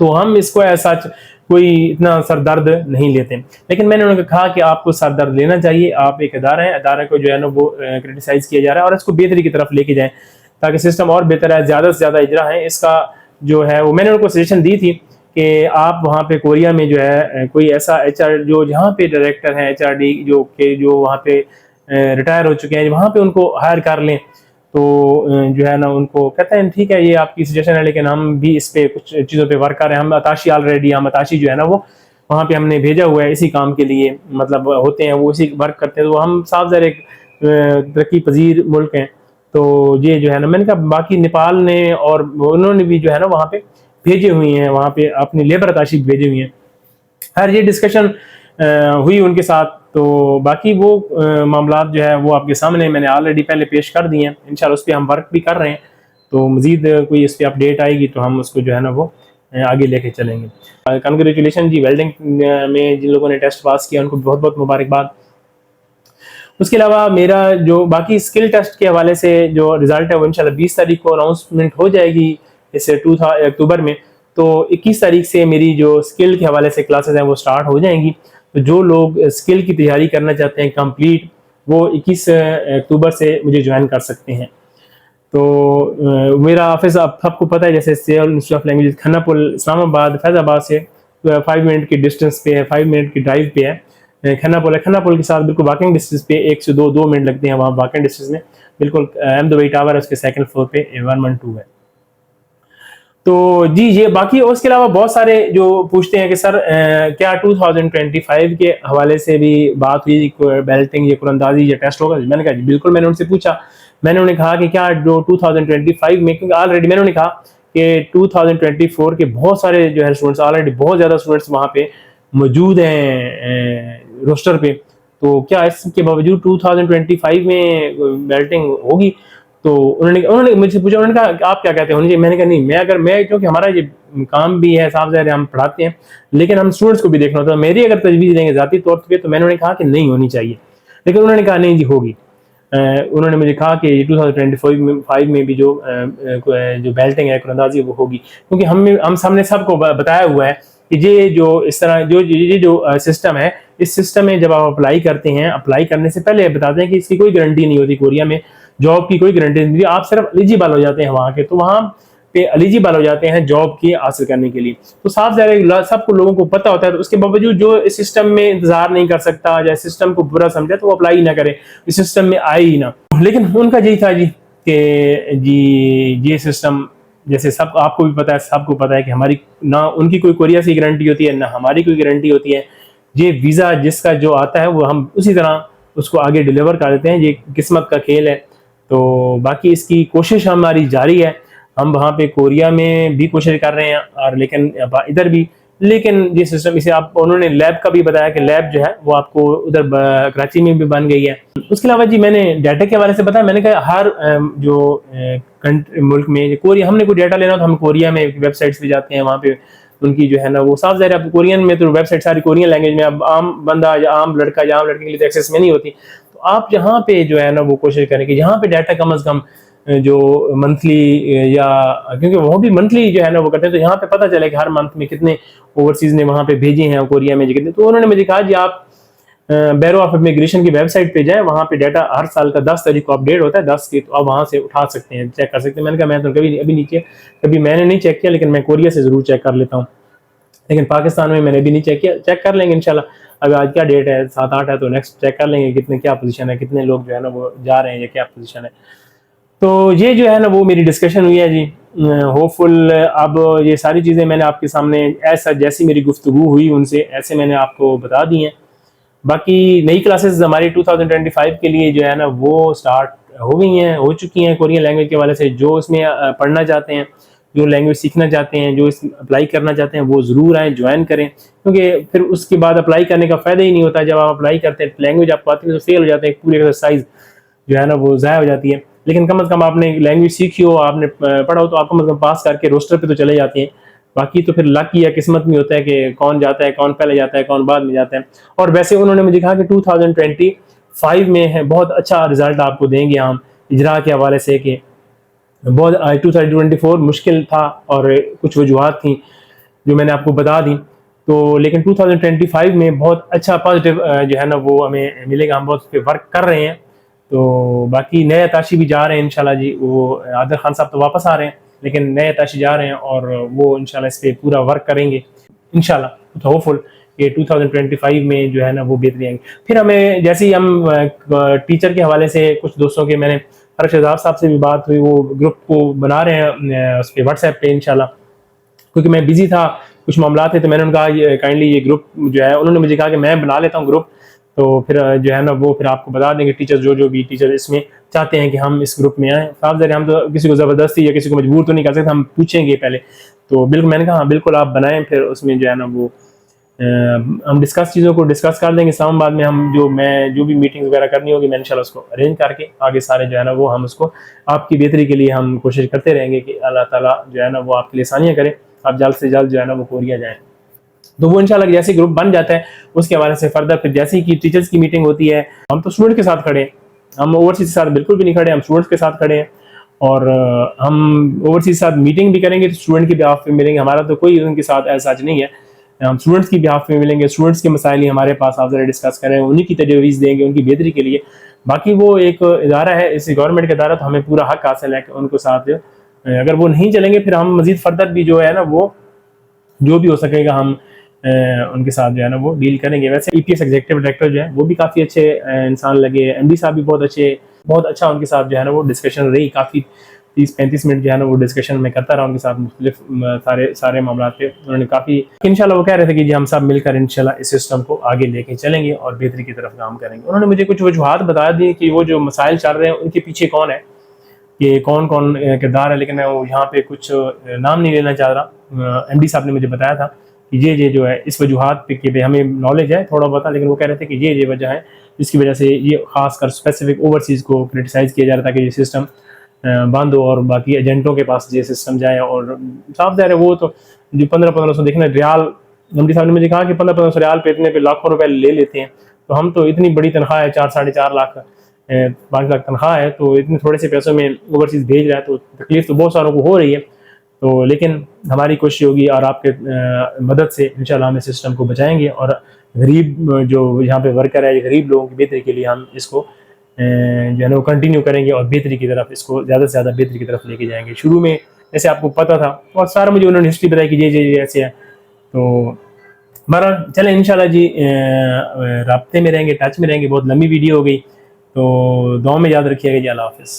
تو ہم اس کو ایسا کوئی اتنا سر درد نہیں لیتے. لیکن میں نے انہوں نے کہا کہ آپ کو سر درد لینا چاہیے, آپ ایک ادارہ ہیں, ادارے کو جو ہے نا وہ کرٹیسائز کیا جا رہا ہے, اور اس کو بہتری کی طرف لے کے جائیں تاکہ سسٹم اور بہتر ہے, زیادہ سے زیادہ اجرا ہے اس کا جو ہے وہ. میں نے ان کو سجیشن دی تھی کہ آپ وہاں پہ کوریا میں جو ہے کوئی ایسا ایچ آر جو جہاں پہ ڈائریکٹر ہیں ایچ آر ڈی جو وہاں پہ ریٹائر ہو چکے ہیں, وہاں پہ ان کو ہائر کر لیں. تو جو ہے نا ان کو کہتے ہیں ٹھیک ہے یہ آپ کی سجیشن ہے, لیکن ہم بھی اس پہ کچھ چیزوں پہ ورک کر رہے ہیں. ہم اتاشی آلریڈی, ہم اتاشی جو ہے نا وہ وہاں پہ ہم نے بھیجا ہوا ہے اسی کام کے لیے, مطلب ہوتے ہیں وہ اسی ورک کرتے ہیں. تو ہم صاف ظاہر ایک ترقی پذیر ملک ہیں. تو یہ جو ہے نا میں نے کہا باقی نیپال نے اور انہوں نے بھی جو ہے نا وہاں پہ بھیجے ہوئی ہیں, وہاں پہ اپنی لیبر اتاشی بھیجے ہوئی ہیں. خیر یہ ڈسکشن ہوئی ان کے ساتھ. تو باقی وہ معاملات جو ہے وہ آپ کے سامنے میں نے آلریڈی پہلے پیش کر دیے ہیں. انشاءاللہ اس پہ ہم ورک بھی کر رہے ہیں. تو مزید کوئی اس پہ اپڈیٹ آئے گی تو ہم اس کو جو ہے نا وہ آگے لے کے چلیں گے. کنگریچولیشن جی, ویلڈنگ میں جن لوگوں نے ٹیسٹ پاس کیا ان کو بہت بہت مبارکباد. اس کے علاوہ میرا جو باقی اسکل ٹیسٹ کے حوالے سے جو رزلٹ ہے وہ انشاءاللہ 20 تاریخ کو اناؤنسمنٹ ہو جائے گی اس 2 اکتوبر میں. تو 21 تاریخ سے میری جو اسکل کے حوالے سے کلاسز ہیں وہ سٹارٹ ہو جائیں گی. تو جو لوگ اسکل کی تیاری کرنا چاہتے ہیں کمپلیٹ, وہ 21 اکتوبر سے مجھے جوائن کر سکتے ہیں. تو میرا آفس آپ سب کو پتہ ہے, جیسے سیول انسٹیٹیوٹ آف لینگویج کھنا پل اسلام آباد فیض آباد سے 5 منٹ کی ڈسٹینس پہ ہے, 5 منٹ کی ڈرائیو پہ ہے. کھنا پل ہے, کھنا پل کے ساتھ بالکل واکنگ ڈسٹینس پہ 1 سے 2 منٹ لگتے ہیں وہاں واکنگ ڈسٹینس میں. بالکل احمد ٹاور ہے اس کے سیکنڈ فلور پہ 112 ہے. تو جی یہ باقی اس کے علاوہ بہت سارے جو پوچھتے ہیں کہ سر کیا 2025 کے حوالے سے بھی بات ہوئی, بیلٹنگ یا قراندازی یا ٹیسٹ ہوگا؟ میں نے کہا جی بالکل. میں نے ان سے پوچھا, میں نے انہیں کہا کہ کیا جو 2025 میں, کیونکہ آلریڈی میں نے کہا کہ 2024 کے بہت سارے جو ہے اسٹوڈنٹس, آلریڈی بہت زیادہ اسٹوڈنٹس وہاں پہ موجود ہیں روسٹر پہ. تو کیا اس کے باوجود 2025 میں بیلٹنگ ہوگی؟ تو انہوں نے مجھ سے پوچھا, انہوں نے کہا کہ آپ کیا کہتے ہیں؟ میں نے کہا نہیں, میں کیونکہ ہمارا یہ کام بھی ہے صاحب ظاہر ہم پڑھاتے ہیں, لیکن ہم اسٹوڈنٹس کو بھی دیکھنا ہوتا ہے. میری اگر تجویز دیں گے ذاتی طور پہ تو میں نے کہا کہ نہیں ہونی چاہیے, لیکن انہوں نے کہا نہیں جی ہوگی. انہوں نے مجھے کہا کہ 2025 میں بھی جو بیلٹنگ ہے قراندازی وہ ہوگی, کیونکہ ہم نے سب کو بتایا ہوا ہے کہ یہ جو اس طرح جو سسٹم ہے, اس سسٹم میں جب آپ اپلائی کرتے ہیں, اپلائی کرنے سے پہلے بتاتے ہیں کہ اس کی کوئی گارنٹی نہیں ہوتی, کوریا میں جاب کی کوئی گارنٹی نہیں ہوتی, آپ صرف ایلیجیبل ہو جاتے ہیں وہاں کے, تو وہاں پہ ایلیجیبل ہو جاتے ہیں جاب کی حاصل کرنے کے لیے. تو صاف ظاہر سب کو لوگوں کو پتہ ہوتا ہے, تو اس کے باوجود جو اس سسٹم میں انتظار نہیں کر سکتا یا سسٹم کو برا سمجھے تو وہ اپلائی نہ کرے, اس سسٹم میں آئے ہی نہ. لیکن ان کا یہی تھا جی کہ جی یہ سسٹم جیسے سب آپ کو بھی پتا ہے, سب کو پتا ہے کہ ہماری نہ ان کی کوئی کوریا سے گارنٹی ہوتی ہے نہ ہماری کوئی گارنٹی ہوتی ہے. یہ ویزا جس کا جو آتا ہے وہ ہم اسی طرح اس کو آگے ڈیلیور کر دیتے ہیں, یہ قسمت کا کھیل ہے. تو باقی اس کی کوشش ہماری جاری ہے, ہم وہاں پہ کوریا میں بھی کوشش کر رہے ہیں اور لیکن ادھر بھی. لیکن یہ سسٹم اسے آپ انہوں نے لیب کا بھی بتایا کہ لیب جو ہے وہ آپ کو ادھر کراچی میں بھی بن گئی ہے. اس کے علاوہ جی میں نے ڈیٹا کے حوالے سے بتایا, میں نے کہا ہر جو ملک میں کوریا ہم نے کوئی ڈیٹا لینا تو ہم کوریا میں ویب سائٹس پہ جاتے ہیں, وہاں پہ ان کی جو ہے نا وہ صاف ظاہر ہے کورین میں تو ویب سائٹ ساری کورین لینگویج میں, اب عام بندہ یا عام لڑکا یا عام لڑکے کے لیے تو ایکسیس میں نہیں ہوتی. تو آپ جہاں پہ جو ہے نا وہ کوشش کریں کہ جہاں پہ ڈیٹا کم از کم جو منتھلی یا کیونکہ وہ بھی منتھلی جو ہے نا وہ کرتے ہیں, تو یہاں پہ پتہ چلے کہ ہر منتھ میں کتنے اوورسیز نے وہاں پہ بھیجے ہیں کوریا میں کتنے. تو انہوں نے مجھے کہا جی آپ بیورو آف امیگریشن کی ویب سائٹ پہ جائیں, وہاں پہ ڈیٹا ہر سال کا 10 تاریخ کو اپڈیٹ ہوتا ہے 10 کی, تو آپ وہاں سے اٹھا سکتے ہیں, چیک کر سکتے ہیں. میں نے کہا میں تو کبھی میں نے نہیں چیک کیا, لیکن میں کوریا سے ضرور چیک کر لیتا ہوں, لیکن پاکستان میں نے بھی نہیں چیک کیا. چیک کر لیں گے انشاءاللہ. اب آج کیا ڈیٹ ہے 7-8 ہے, تو نیکسٹ چیک کر لیں گے کتنے کیا پوزیشن ہے, کتنے لوگ جو ہے نا وہ جا رہے ہیں یا کیا پوزیشن ہے. تو یہ جو ہے نا وہ میری ڈسکشن ہوئی ہے جی. ہوپ فل اب یہ ساری چیزیں میں نے آپ کے سامنے ایسا جیسی میری گفتگو ہوئی ان سے ایسے میں نے آپ کو بتا دی ہیں. باقی نئی کلاسز ہماری 2025 کے لیے جو ہے نا وہ سٹارٹ ہو گئی ہیں, ہو چکی ہیں کورین لینگویج کے حوالے سے. جو اس میں پڑھنا چاہتے ہیں, جو لینگویج سیکھنا چاہتے ہیں, جو اس اپلائی کرنا چاہتے ہیں, وہ ضرور آئیں, جوائن کریں, کیونکہ پھر اس کے بعد اپلائی کرنے کا فائدہ ہی نہیں ہوتا. جب آپ اپلائی کرتے ہیں لینگویج آپ کو آتی ہے تو فیل ہو جاتے ہیں, پوری ایکسرسائز جو ہے نا وہ ضائع ہو جاتی ہے. لیکن کم از کم آپ نے لینگویج سیکھی ہو, آپ نے پڑھا ہو, تو آپ کم از کم پاس کر کے روسٹر پہ تو چلے جاتے ہیں. باقی تو پھر لک یا قسمت میں ہوتا ہے کہ کون جاتا ہے, کون پہلے جاتا ہے, کون بعد میں جاتا ہے. اور ویسے انہوں نے مجھے کہا کہ 2025 میں ہے بہت اچھا رزلٹ آپ کو دیں گے ہم اجرا کے حوالے سے, کہ بہت 2024 مشکل تھا اور کچھ وجوہات تھیں, جو میں نے آپ کو بتا دی. تو لیکن 2025 میں بہت اچھا پازیٹیو جو ہے نا وہ ہمیں ملے گا. ہم بہت اس پہ ورک کر رہے ہیں. تو باقی نئے اتاشی بھی جا رہے ہیں انشاءاللہ جی. وہ عادل خان صاحب تو واپس آ رہے ہیں لیکن نئے اتاشی جا رہے ہیں اور وہ انشاءاللہ اس پہ پورا ورک کریں گے انشاءاللہ. تو ہوپفل کہ 2025 میں جو ہے نا وہ بہتری آئیں گی. پھر ہمیں جیسے ہی ہم ٹیچر کے حوالے سے کچھ دوستوں کے, میں نے فرق شہزاد صاحب سے بھی بات ہوئی, وہ گروپ کو بنا رہے ہیں اس پہ واٹس ایپ پہ انشاءاللہ. کیونکہ میں بزی تھا, کچھ معاملات تھے, تو میں نے ان کا کائنڈلی یہ گروپ جو ہے, انہوں نے مجھے کہا کہ میں بنا لیتا ہوں گروپ. تو پھر جو ہے نا وہ پھر آپ کو بتا دیں گے ٹیچر جو بھی ٹیچر اس میں چاہتے ہیں کہ ہم اس گروپ میں آئیں. صاحب ذرا ہم تو کسی کو زبردستی یا کسی کو مجبور تو نہیں کر سکتے, ہم پوچھیں گے پہلے. تو بالکل میں نے کہا ہاں بالکل آپ بنائیں. پھر اس میں جو ہے نا وہ ہم چیزوں کو ڈسکس کر دیں گے. اسلام آباد میں ہم جو بھی میٹنگ وغیرہ کرنی ہوگی میں انشاءاللہ اس کو ارینج کر کے آگے سارے جو ہے نا وہ ہم اس کو آپ کی بہتری کے لیے ہم کوشش کرتے رہیں گے کہ اللہ تعالیٰ جو ہے نا وہ آپ کے لیے آسانیاں کرے, آپ جلد سے جلد جو ہے نا وہ کوریا جائیں. تو وہ انشاءاللہ جیسے گروپ بن جاتا ہے اس کے حوالے سے فردر پھر جیسے ہی ٹیچرز کی میٹنگ ہوتی ہے, ہم تو اسٹوڈنٹ کے ساتھ کھڑے ہیں, ہم اوورسیز کے ساتھ بالکل بھی نہیں کھڑے, ہم اسٹوڈنٹس کے ساتھ کھڑے ہیں. اور ہم اوورسیز کے ساتھ میٹنگ بھی کریں گے تو اسٹوڈنٹ کی بہاف پہ ملیں گے. ہمارا تو کوئی ان کے ساتھ ایسا نہیں ہے, ہم اسٹوڈنٹس کی بہاف پہ ملیں گے. اسٹوڈنٹس کے مسائل ہی ہمارے پاس آپ ذرا ڈسکس کریں, انہیں کی تجویز دیں گے ان کی بہتری کے لیے. باقی وہ ایک ادارہ ہے, اس گورنمنٹ کا ادارہ, تو ہمیں پورا حق حاصل ہے کہ ان کو ساتھ اگر وہ نہیں چلیں گے پھر ہم مزید فردر بھی جو ہے نا وہ جو بھی ہو سکے گا ہم ان کے ساتھ جو ہے نا وہ ڈیل کریں گے. ویسے ای پی ایس ایگزیکٹو ڈائریکٹر جو ہے وہ بھی کافی اچھے انسان لگے, ایم ڈی صاحب بھی بہت اچھا ان کے ساتھ جو ہے نا وہ ڈسکشن رہی. کافی 30-35 منٹ جو ہے نا وہ ڈسکشن میں کرتا رہا ان کے ساتھ مختلف سارے معاملات پہ. انہوں نے کافی انشاءاللہ وہ کہہ رہے تھے کہ جی ہم سب مل کر انشاءاللہ اس سسٹم کو آگے لے کے چلیں گے اور بہتری کی طرف کام کریں گے. انہوں نے مجھے کچھ وجوہات بتا دی کہ وہ جو مسائل چل رہے ہیں ان کے پیچھے کون ہے, کہ کون کردار ہے, لیکن میں یہاں پہ کچھ نام نہیں لینا چاہ رہا. ایم ڈی صاحب نے مجھے بتایا تھا کہ یہ جو ہے اس وجوہات پہ کہ ہمیں نالج ہے تھوڑا بہت, لیکن وہ کہہ رہے تھے کہ یہ وجہ ہے جس کی وجہ سے یہ خاص کر اسپیسیفک اوورسیز کو کرٹیسائز کیا جا رہا تھا کہ یہ سسٹم بند ہو اور باقی ایجنٹوں کے پاس یہ سسٹم جائے. اور صاف ظاہر ہے وہ تو جو 1500 دیکھنا ریال, ایم ڈی صاحب نے مجھے کہا کہ 1500 ریال پہ اتنے پہ لاکھوں روپے لے لیتے ہیں. تو ہم تو اتنی بڑی تنخواہ ہے, 4-4.5 لاکھ 5 لاکھ تنخواہ ہے, تو اتنے تھوڑے سے پیسوں میں اوورسیز بھیج رہا ہے, تو تکلیف تو بہت ساروں کو ہو رہی ہے. تو لیکن ہماری کوشش ہوگی اور آپ کے مدد سے انشاءاللہ ہم اس سسٹم کو بچائیں گے, اور غریب جو یہاں پہ ورکر ہے, غریب لوگوں کی بہتری کے لیے ہم اس کو جو ہے نا وہ کنٹینیو کریں گے اور بہتری کی طرف اس کو زیادہ سے زیادہ بہتری کی طرف لے کے جائیں گے. شروع میں جیسے آپ کو پتہ تھا اور سارا مجھے انہوں نے ہسٹری بتائی کہ یہ ایسے ہے. تو بہرحال چلیں انشاءاللہ جی رابطے میں رہیں گے, ٹچ میں رہیں گے. بہت لمبی ویڈیو ہو گئی, تو دعاؤں میں یاد رکھیے گا جی. اللہ حافظ.